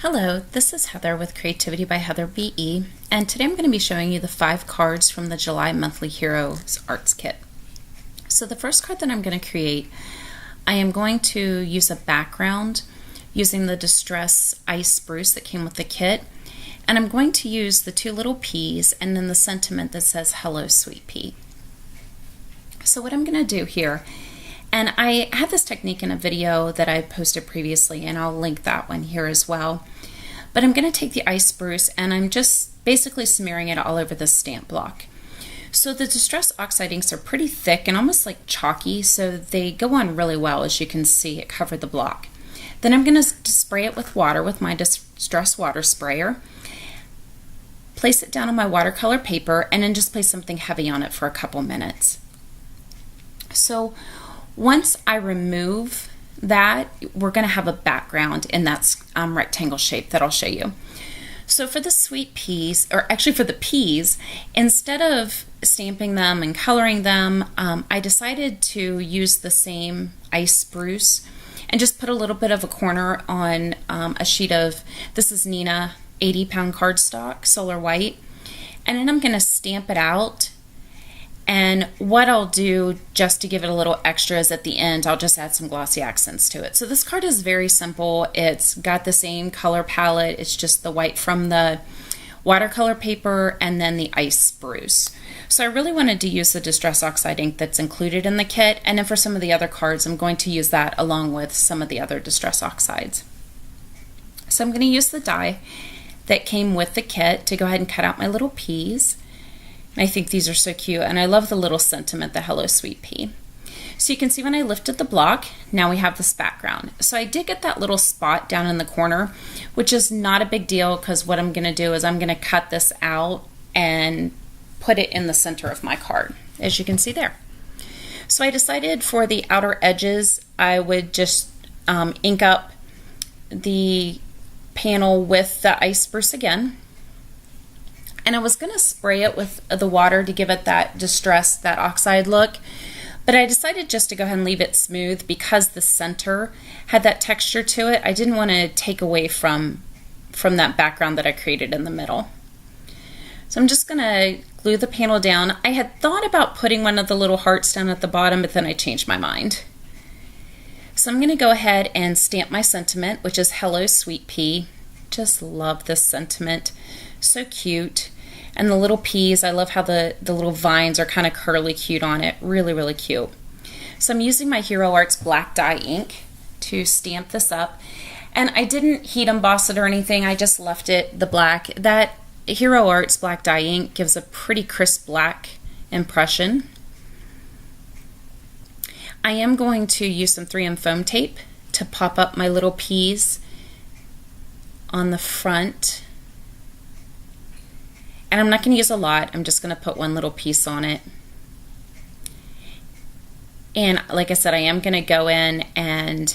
Hello, this is Heather with Creativity by Heather BE, and today I'm going to be showing you the 5 cards from the July Monthly Heroes Arts Kit. So the first card that I'm going to create, I am going to use a background using the Distress Ice Spruce that came with the kit, and I'm going to use the 2 little peas and then the sentiment that says, "Hello, sweet pea." So what I'm going to do here, and I had this technique in a video that I posted previously, and I'll link that one here as well. But I'm going to take the ice spruce and I'm just basically smearing it all over the stamp block. So the Distress Oxide inks are pretty thick and almost like chalky, so they go on really well. As you can see, it covered the block. Then I'm going to spray it with water with my Distress water sprayer. Place it down on my watercolor paper and then just place something heavy on it for a couple minutes. So once I remove that, we're going to have a background in that rectangle shape that I'll show you. So for the sweet peas, or actually for the peas, instead of stamping them and coloring them, I decided to use the same ice spruce and just put a little bit of a corner on a sheet of, this is Nina 80-pound cardstock, Solar White, and then I'm going to stamp it out. And what I'll do, just to give it a little extra, is at the end I'll just add some glossy accents to it. So this card is very simple. It's got the same color palette. It's just the white from the watercolor paper and then the ice spruce. So I really wanted to use the Distress Oxide ink that's included in the kit, and then for some of the other cards I'm going to use that along with some of the other Distress Oxides. So I'm going to use the die that came with the kit to go ahead and cut out my little peas. I think these are so cute, and I love the little sentiment, the "Hello, sweet pea." So you can see when I lifted the block, now we have this background. So I did get that little spot down in the corner, which is not a big deal, because what I'm going to do is I'm going to cut this out and put it in the center of my card, as you can see there. So I decided for the outer edges, I would just ink up the panel with the ice spruce again. And I was going to spray it with the water to give it that distress, that oxide look, but I decided just to go ahead and leave it smooth because the center had that texture to it. I didn't want to take away from that background that I created in the middle. So I'm just going to glue the panel down. I had thought about putting one of the little hearts down at the bottom, but then I changed my mind. So I'm going to go ahead and stamp my sentiment, which is "Hello, sweet pea." Just love this sentiment. So cute. And the little peas, I love how the little vines are kind of curly cute on it. Really, really cute. So I'm using my Hero Arts black dye ink to stamp this up. And I didn't heat emboss it or anything. I just left it the black. That Hero Arts black dye ink gives a pretty crisp black impression. I am going to use some 3M foam tape to pop up my little peas on the front. And I'm not going to use a lot. I'm just going to put one little piece on it. And like I said, I am going to go in and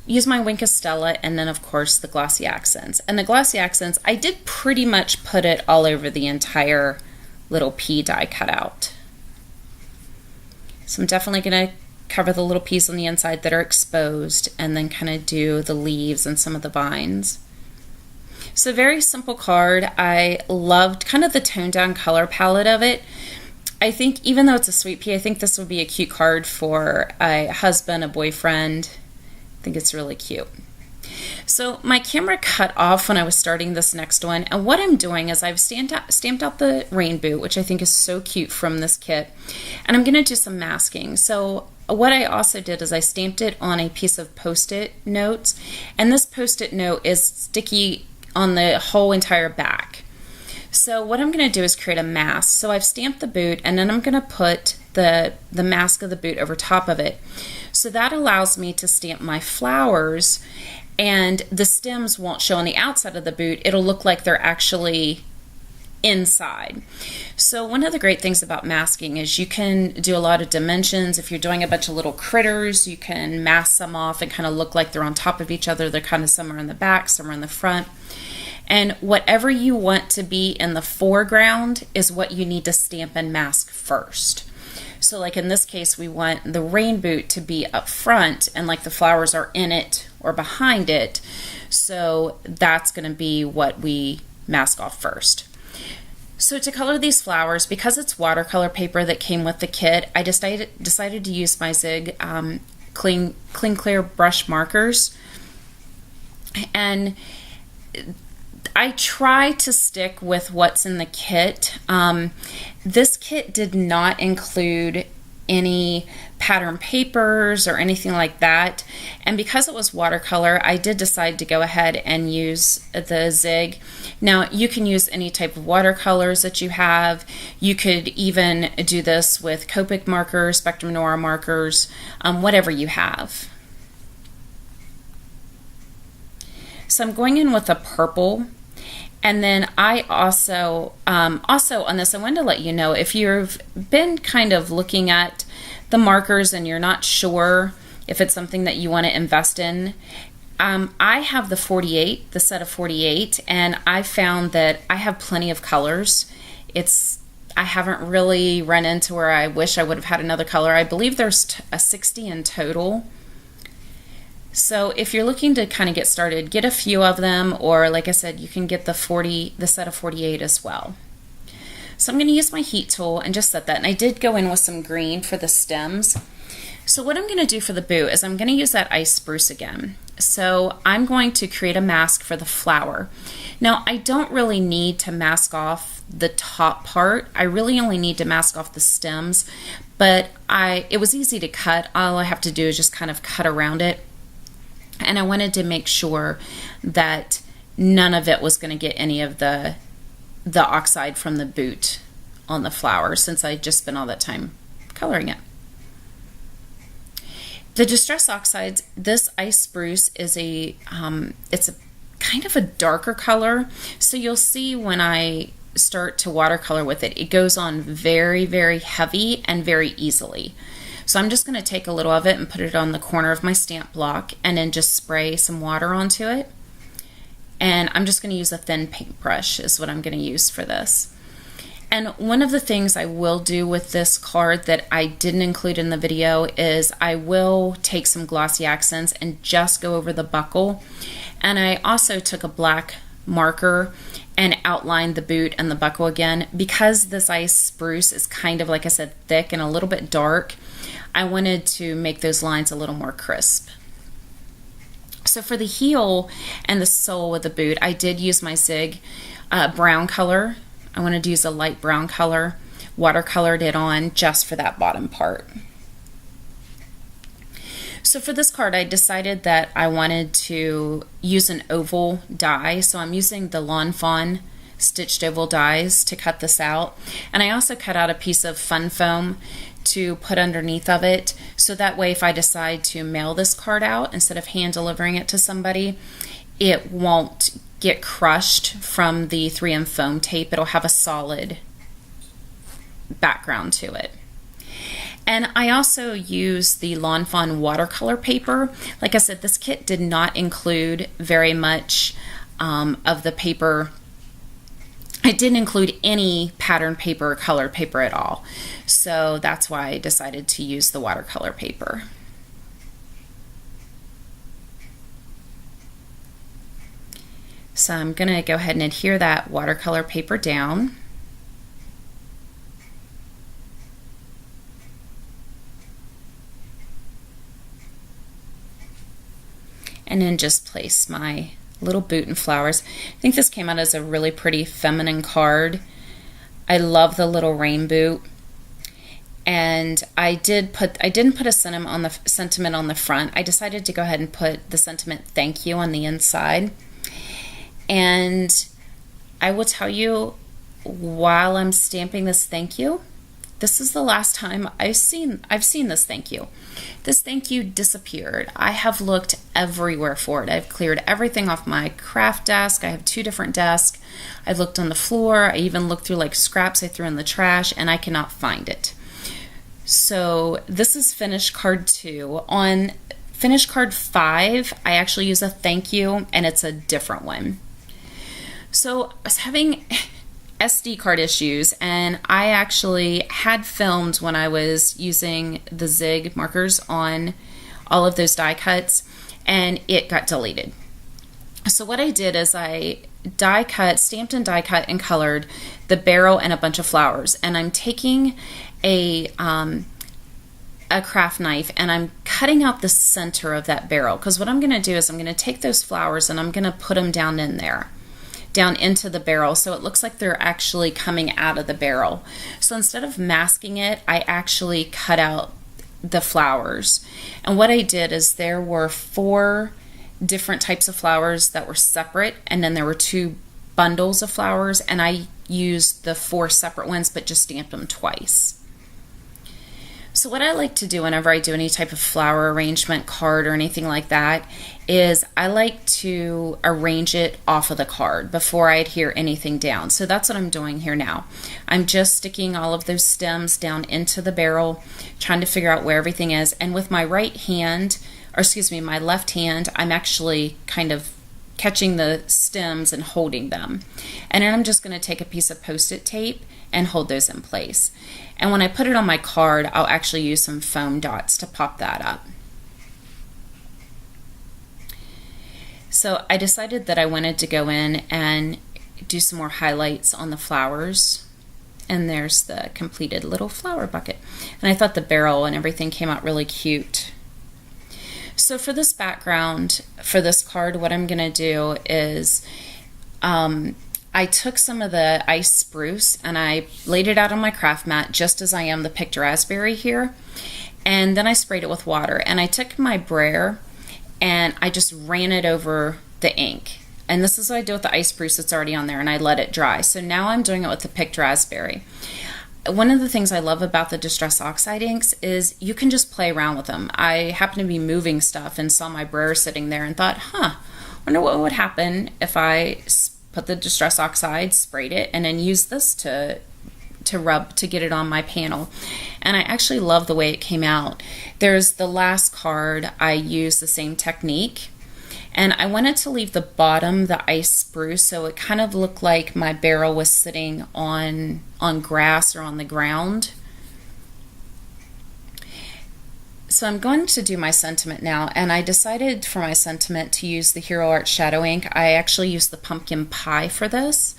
use my Wink of Stella and then of course the glossy accents. And the glossy accents, I did pretty much put it all over the entire little pea die cutout. So I'm definitely going to cover the little peas on the inside that are exposed and then kind of do the leaves and some of the vines. So very simple card. I loved kind of the toned down color palette of it. I think even though it's a sweet pea, I think this would be a cute card for a husband, a boyfriend. I think it's really cute. So my camera cut off when I was starting this next one, and what I'm doing is I've stamped out the rain boot, which I think is so cute from this kit, and I'm going to do some masking. So what I also did is I stamped it on a piece of Post-it notes, and this Post-it note is sticky on the whole entire back. So what I'm going to do is create a mask. So I've stamped the boot and then I'm going to put the mask of the boot over top of it. So that allows me to stamp my flowers, and the stems won't show on the outside of the boot. It'll look like they're actually inside. So one of the great things about masking is you can do a lot of dimensions. If you're doing a bunch of little critters, you can mask them off and kind of look like they're on top of each other. They're kind of somewhere in the back, somewhere in the front. And whatever you want to be in the foreground is what you need to stamp and mask first. So like in this case, we want the rain boot to be up front and like the flowers are in it or behind it. So that's going to be what we mask off first. So to color these flowers, because it's watercolor paper that came with the kit, I decided to use my Zig Clean Clear brush markers. And I try to stick with what's in the kit. This kit did not include any pattern papers or anything like that, and because it was watercolor, I did decide to go ahead and use the Zig. Now you can use any type of watercolors that you have. You could even do this with Copic markers, Spectrum Noir markers, whatever you have. So I'm going in with a purple. And then I also on this, I wanted to let you know, if you've been kind of looking at the markers and you're not sure if it's something that you want to invest in, I have the set of 48, and I found that I have plenty of colors. I haven't really run into where I wish I would have had another color. I believe there's a 60 in total. So if you're looking to kind of get started, get a few of them, or like I said, you can get the set of 48 as well. So I'm going to use my heat tool and just set that. And I did go in with some green for the stems. So what I'm going to do for the boot is I'm going to use that ice spruce again. So I'm going to create a mask for the flower. Now I don't really need to mask off the top part. I really only need to mask off the stems, but it was easy to cut. All I have to do is just kind of cut around it. And I wanted to make sure that none of it was going to get any of the oxide from the boot on the flower, since I just spent all that time coloring it. The Distress Oxides, this ice spruce is it's a kind of a darker color. So you'll see when I start to watercolor with it, it goes on very, very heavy and very easily. So I'm just going to take a little of it and put it on the corner of my stamp block and then just spray some water onto it. And I'm just going to use a thin paintbrush is what I'm going to use for this. And one of the things I will do with this card that I didn't include in the video is I will take some glossy accents and just go over the buckle. And I also took a black marker and outlined the boot and the buckle again. Because this ice spruce is kind of, like I said, thick and a little bit dark, I wanted to make those lines a little more crisp. So for the heel and the sole with the boot, I did use my Zig brown color. I wanted to use a light brown color, watercolored it on just for that bottom part. So for this card, I decided that I wanted to use an oval die. So I'm using the Lawn Fawn stitched oval dies to cut this out. And I also cut out a piece of fun foam to put underneath of it, so that way if I decide to mail this card out instead of hand delivering it to somebody, it won't get crushed from the 3M foam tape. It'll have a solid background to it. And I also use the Lawn Fawn watercolor paper. Like I said, this kit did not include very much of the paper. It didn't include any pattern paper or color paper at all. So that's why I decided to use the watercolor paper. So I'm going to go ahead and adhere that watercolor paper down. And then just place my little boot and flowers. I think this came out as a really pretty feminine card. I love the little rain boot. And I didn't put a sentiment on the front. I decided to go ahead and put the sentiment "thank you" on the inside. And I will tell you, while I'm stamping this thank you, this is the last time I've seen this thank you. This thank you disappeared. I have looked everywhere for it. I've cleared everything off my craft desk. I have 2 different desks. I've looked on the floor. I even looked through like scraps I threw in the trash, and I cannot find it. So this is finished card 2. On finished card 5, I actually use a thank you, and it's a different one. So I was having SD card issues, and I actually had filmed when I was using the Zig markers on all of those die cuts, and it got deleted. So what I did is I stamped and die cut and colored the barrel and a bunch of flowers. And I'm taking a craft knife and I'm cutting out the center of that barrel, because what I'm going to do is I'm going to take those flowers and I'm going to put them down in there, down into the barrel, so it looks like they're actually coming out of the barrel. So instead of masking it, I actually cut out the flowers. And what I did is there were 4 different types of flowers that were separate, and then there were 2 bundles of flowers, and I used the 4 separate ones but just stamped them twice. So what I like to do whenever I do any type of flower arrangement card or anything like that is I like to arrange it off of the card before I adhere anything down. So that's what I'm doing here now. I'm just sticking all of those stems down into the barrel, trying to figure out where everything is. And with my right hand, or excuse me, my left hand, I'm actually kind of catching the stems and holding them. And then I'm just going to take a piece of Post-it tape and hold those in place. And when I put it on my card, I'll actually use some foam dots to pop that up. So I decided that I wanted to go in and do some more highlights on the flowers. And there's the completed little flower bucket. And I thought the barrel and everything came out really cute. So for this background, for this card, what I'm going to do is I took some of the ice spruce and I laid it out on my craft mat just as I am the picked raspberry here. And then I sprayed it with water. And I took my brayer and I just ran it over the ink. And this is what I do with the ice spruce that's already on there, and I let it dry. So now I'm doing it with the picked raspberry. One of the things I love about the Distress Oxide inks is you can just play around with them. I happened to be moving stuff and saw my brayer sitting there and thought, wonder what would happen if I put the Distress Oxide, sprayed it, and then used this to rub to get it on my panel. And I actually love the way it came out. There's the last card, I used the same technique. And I wanted to leave the bottom, the ice spruce, so it kind of looked like my barrel was sitting on grass or on the ground. So I'm going to do my sentiment now, and I decided for my sentiment to use the Hero Art Shadow ink. I actually used the pumpkin pie for this.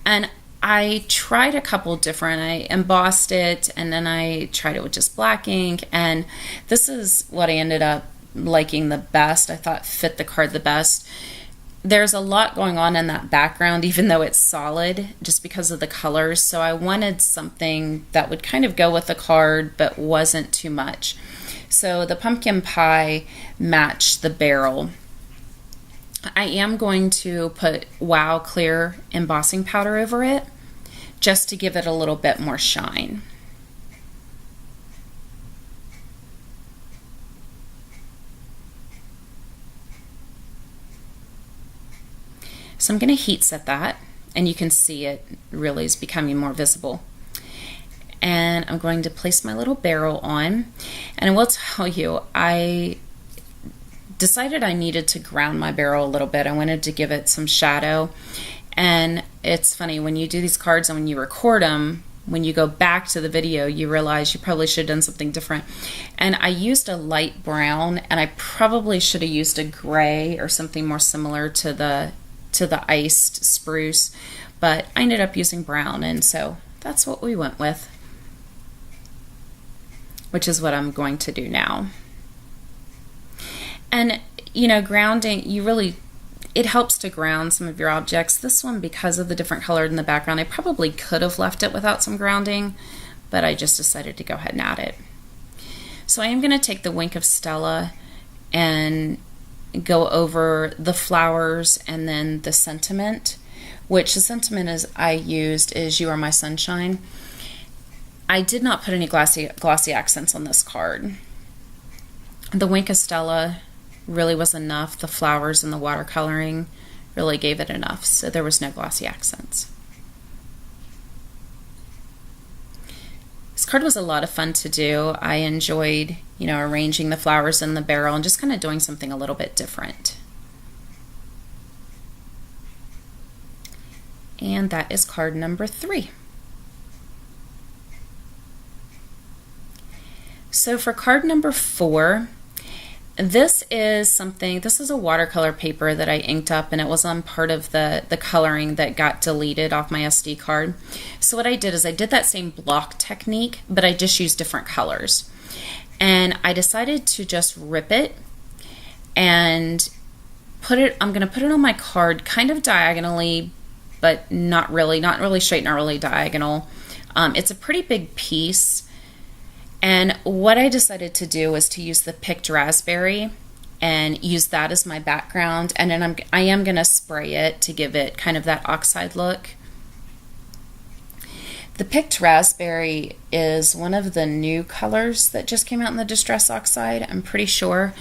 And I tried a couple different, I embossed it, and then I tried it with just black ink, and this is what I ended up liking the best. I thought fit the card the best. There's a lot going on in that background, even though it's solid, just because of the colors. So I wanted something that would kind of go with the card, but wasn't too much. So the pumpkin pie matched the barrel. I am going to put Wow Clear embossing powder over it, just to give it a little bit more shine. So I'm going to heat set that, and you can see it really is becoming more visible. And I'm going to place my little barrel on, and I will tell you, I decided I needed to ground my barrel a little bit. I wanted to give it some shadow. And it's funny, when you do these cards and when you record them, when you go back to the video, you realize you probably should have done something different. And I used a light brown, and I probably should have used a gray or something more similar to the iced spruce, but I ended up using brown, and so that's what we went with, which is what I'm going to do now. And you know, grounding, it helps to ground some of your objects. This one, because of the different color in the background, I probably could have left it without some grounding, but I just decided to go ahead and add it. So I am going to take the Wink of Stella and go over the flowers and then the sentiment, which the sentiment I used is You Are My Sunshine. I did not put any glossy accents on this card. The Wink of Stella really was enough. The flowers and the watercoloring really gave it enough, so there was no glossy accents. This card was a lot of fun to do. I enjoyed, arranging the flowers in the barrel and just kind of doing something a little bit different. And that is card number 3. So for card number 4, This is a watercolor paper that I inked up, and it was on part of the coloring that got deleted off my SD card. So what I did is I did that same block technique, but I just used different colors. And I decided to just rip it and I'm going to put it on my card kind of diagonally, but not really straight, not really diagonal. It's a pretty big piece. And what I decided to do was to use the picked raspberry and use that as my background. And then I am going to spray it to give it kind of that oxide look. The picked raspberry is one of the new colors that just came out in the Distress Oxide, I'm pretty sure.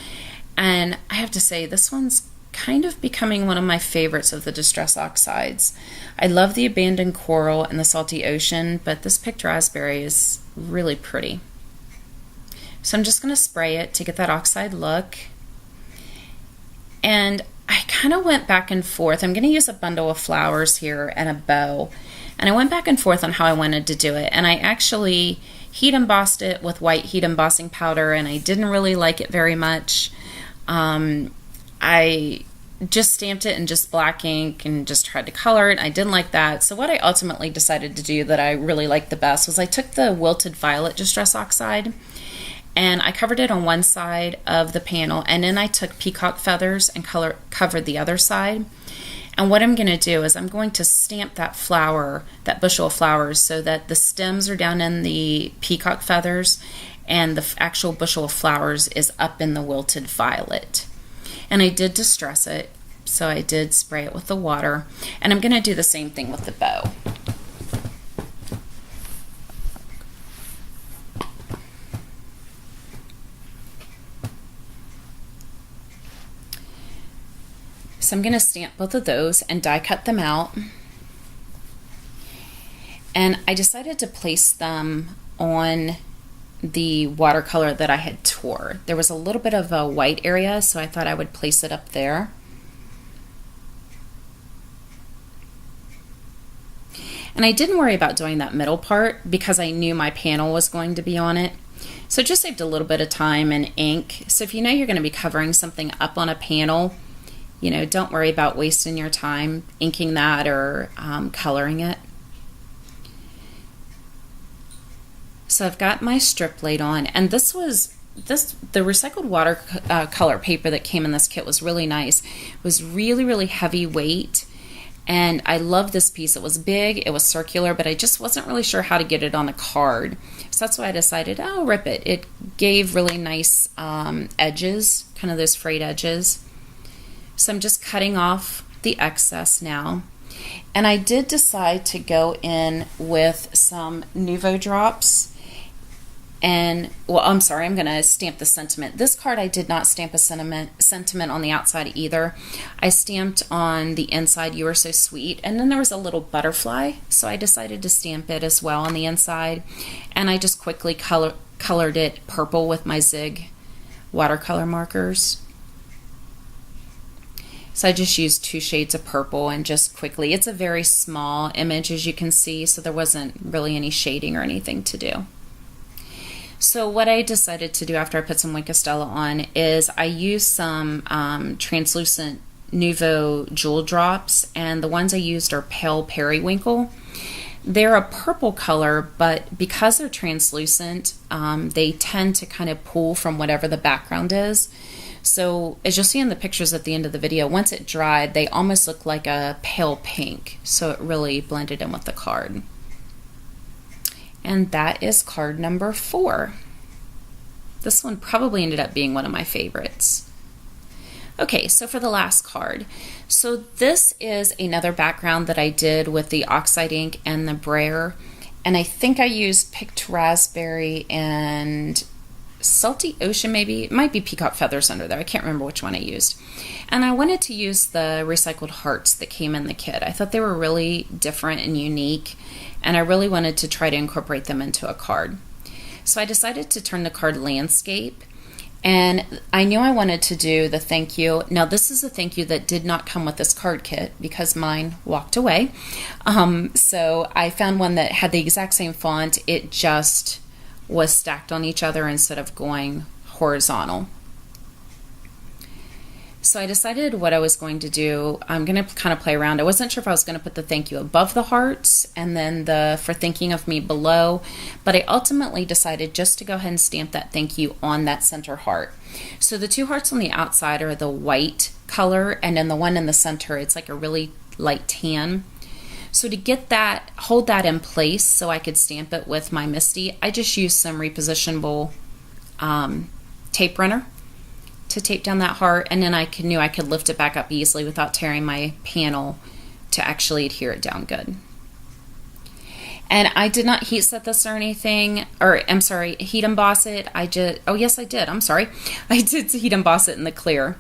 And I have to say, this one's kind of becoming one of my favorites of the Distress Oxides. I love the Abandoned Coral and the Salty Ocean, but this picked raspberry is really pretty. So I'm just going to spray it to get that oxide look. And I kind of went back and forth. I'm going to use a bundle of flowers here and a bow. And I went back and forth on how I wanted to do it. And I actually heat embossed it with white heat embossing powder, and I didn't really like it very much. I just stamped it in just black ink and just tried to color it. I didn't like that. So what I ultimately decided to do that I really liked the best was I took the Wilted Violet Distress Oxide and I covered it on one side of the panel, and then I took peacock feathers and covered the other side. And what I'm going to do is I'm going to stamp that flower, that bushel of flowers, so that the stems are down in the peacock feathers and the actual bushel of flowers is up in the Wilted Violet. And I did distress it, so I did spray it with the water. And I'm going to do the same thing with the bow. So I'm going to stamp both of those and die cut them out. And I decided to place them on the watercolor that I had tore. There was a little bit of a white area, so I thought I would place it up there. And I didn't worry about doing that middle part because I knew my panel was going to be on it. So it just saved a little bit of time and ink. So if you know you're going to be covering something up on a panel, you know, don't worry about wasting your time inking that or coloring it. So I've got my strip laid on, and the recycled watercolor paper that came in this kit was really nice. It was really heavy weight, and I love this piece. It was big, it was circular, but I just wasn't really sure how to get it on a card. So that's why I decided, I'll rip it. It gave really nice edges, kind of those frayed edges. So I'm just cutting off the excess now. And I did decide to go in with some Nouveau drops. And, well, I'm sorry, I'm going to stamp the sentiment. This card I did not stamp a sentiment on the outside either. I stamped on the inside, "You Are So Sweet," and then there was a little butterfly, so I decided to stamp it as well on the inside. And I just quickly colored it purple with my Zig watercolor markers. So I just used 2 shades of purple and just quickly, it's a very small image as you can see, so there wasn't really any shading or anything to do. So what I decided to do after I put some Wink of Stella on is I used some translucent Nouveau jewel drops, and the ones I used are Pale Periwinkle. They're a purple color, but because they're translucent, they tend to kind of pull from whatever the background is. So as you'll see in the pictures at the end of the video, once it dried, they almost look like a pale pink. So it really blended in with the card. And that is card number 4. This one probably ended up being one of my favorites. Okay, so for the last card. So this is another background that I did with the oxide ink and the brayer. And I think I used picked raspberry and Salty Ocean, maybe. It might be peacock feathers under there. I can't remember which one I used. And I wanted to use the recycled hearts that came in the kit. I thought they were really different and unique, and I really wanted to try to incorporate them into a card. So I decided to turn the card landscape, and I knew I wanted to do the thank you. Now this is a thank you that did not come with this card kit because mine walked away. So I found one that had the exact same font. It just was stacked on each other instead of going horizontal. So I decided what I was going to do. I'm going to kind of play around. I wasn't sure if I was going to put the thank you above the hearts and then the for thinking of me below, but I ultimately decided just to go ahead and stamp that thank you on that center heart. So the two hearts on the outside are the white color, and then the one in the center, it's like a really light tan. So to get that, hold that in place so I could stamp it with my Misty, I just used some repositionable tape runner to tape down that heart, and then I knew I could lift it back up easily without tearing my panel to actually adhere it down good. And I did not heat set this or anything, or I'm sorry, heat emboss it. Oh yes I did, I'm sorry. I did heat emboss it in the clear.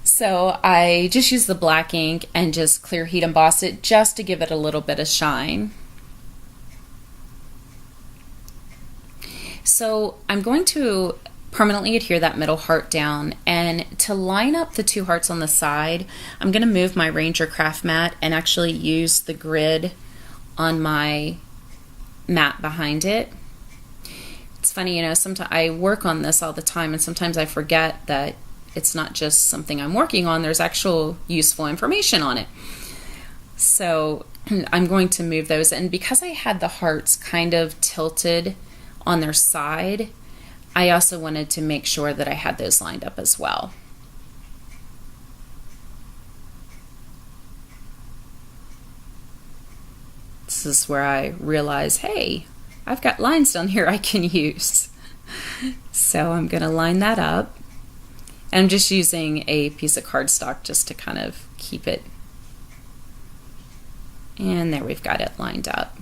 So I just used the black ink and just clear heat emboss it just to give it a little bit of shine. So I'm going to permanently adhere that middle heart down, and to line up the two hearts on the side, I'm going to move my Ranger craft mat and actually use the grid on my mat behind it. It's funny, you know, sometimes I work on this all the time, and sometimes I forget that it's not just something I'm working on, there's actual useful information on it. So I'm going to move those, and because I had the hearts kind of tilted on their side, I also wanted to make sure that I had those lined up as well. This is where I realize, hey, I've got lines down here I can use. So I'm going to line that up. I'm just using a piece of cardstock just to kind of keep it. And there, we've got it lined up.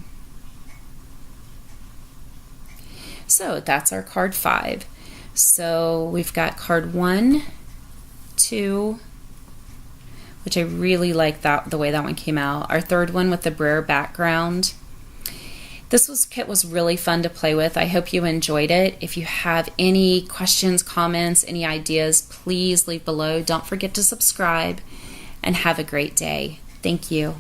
So that's our card 5. So we've got card 1, 2, which I really like the way that one came out. Our third one with the Brer background. This kit was really fun to play with. I hope you enjoyed it. If you have any questions, comments, any ideas, please leave below. Don't forget to subscribe, and have a great day. Thank you.